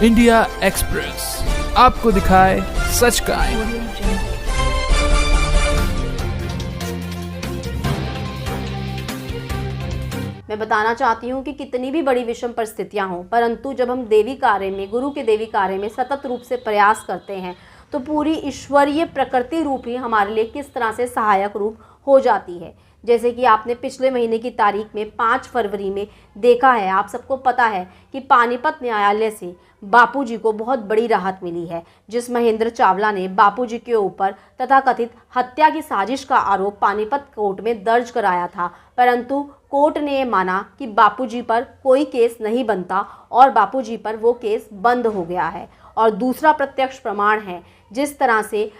India express आपको दिखाए सच का आईना। मैं बताना चाहती हूँ कि कितनी भी बड़ी विषम परिस्थितियाँ हों, परंतु जब हम देवी कार्य में, गुरु के देवी कार्य में सतत रूप से प्रयास करते हैं तो पूरी ईश्वरीय प्रकृति रूप ही हमारे लिए किस तरह से सहायक रूप हो जाती है। जैसे कि आपने पिछले महीने की तारीख में 5 फरवरी में देखा है, आप सबको पता है कि पानीपत न्यायालय से बापूजी को बहुत बड़ी राहत मिली है, जिस महेंद्र चावला ने बापूजी के ऊपर तथाकथित हत्या की साजिश का आरोप पानीपत कोर्ट में दर्ज कराया था, परंतु कोर्ट ने ये माना कि बापूजी पर कोई केस नहीं बनता और बापूजी पर वो केस बंद हो गया है। और दूसरा प्रत्यक्ष प्रमाण है जिस तरह से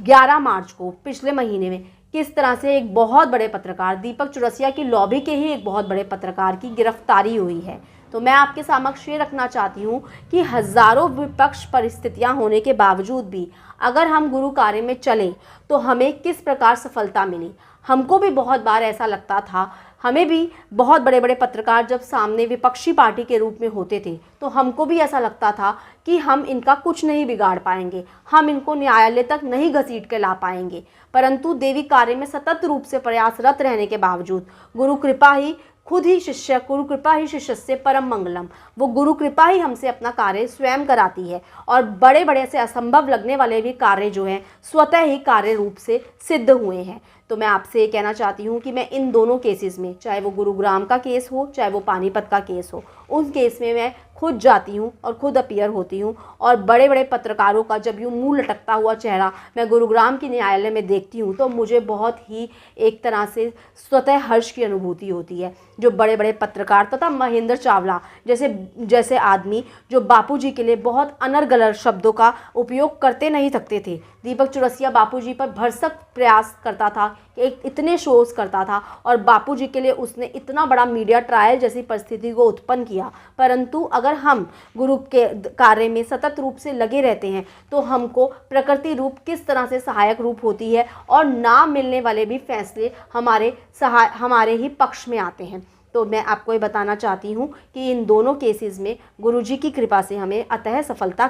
11 मार्च को पिछले महीने में किस तरह से एक बहुत बड़े पत्रकार दीपक चौरसिया की लॉबी के ही एक बहुत बड़े पत्रकार की गिरफ्तारी हुई है। तो मैं आपके समक्ष ये रखना चाहती हूँ कि हज़ारों विपक्ष परिस्थितियाँ होने के बावजूद भी अगर हम गुरु कार्य में चलें तो हमें किस प्रकार सफलता मिली। हमको भी बहुत बार ऐसा लगता था, हमें भी बहुत बड़े बड़े पत्रकार जब सामने विपक्षी पार्टी के रूप में होते थे तो हमको भी ऐसा लगता था कि हम इनका कुछ नहीं बिगाड़ पाएंगे, हम इनको न्यायालय तक नहीं घसीट के ला पाएंगे। परंतु देवी कार्य में सतत रूप से प्रयासरत रहने के बावजूद गुरु कृपा ही खुद ही शिष्य, गुरु कृपा ही शिष्य से परम मंगलम, वो गुरु कृपा ही हमसे अपना कार्य स्वयं कराती है और बड़े बड़े से असंभव लगने वाले भी कार्य जो हैं स्वतः ही कार्य रूप से सिद्ध हुए हैं। तो मैं आपसे ये कहना चाहती हूँ कि मैं इन दोनों केसेस में, चाहे वो गुरुग्राम का केस हो चाहे वो पानीपत का केस हो, उस केस में मैं खुद जाती हूँ और खुद अपीयर होती हूँ और बड़े बड़े पत्रकारों का जब यूँ मुंह लटकता हुआ चेहरा मैं गुरुग्राम की न्यायालय में देखती हूँ तो मुझे बहुत ही एक तरह से स्वतः हर्ष की अनुभूति होती है। जो बड़े बड़े पत्रकार तथा महेंद्र चावला जैसे आदमी जो बापूजी के लिए बहुत अनर्गल शब्दों का उपयोग करते नहीं थकते थे। दीपक चौरसिया बापूजी पर भरसक प्रयास करता था, एक इतने शोज करता था और बापूजी के लिए उसने इतना बड़ा मीडिया ट्रायल जैसी परिस्थिति को उत्पन्न किया। परंतु अगर हम गुरु के कार्य में सतत रूप से लगे रहते हैं तो हमको प्रकृति रूप किस तरह से सहायक रूप होती है और ना मिलने वाले भी फैसले हमारे ही पक्ष में आते हैं। तो मैं आपको ये बताना चाहती हूँ कि इन दोनों केसेस में गुरुजी की कृपा से हमें अतः सफलता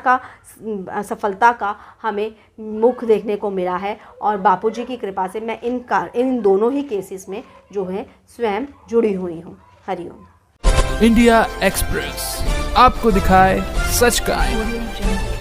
का हमें मुख देखने को मिला है और बापूजी की कृपा से मैं इन दोनों ही केसेस में जो है स्वयं जुड़ी हुई हूँ। हरिओम। इंडिया एक्सप्रेस आपको दिखाए सच का आईना।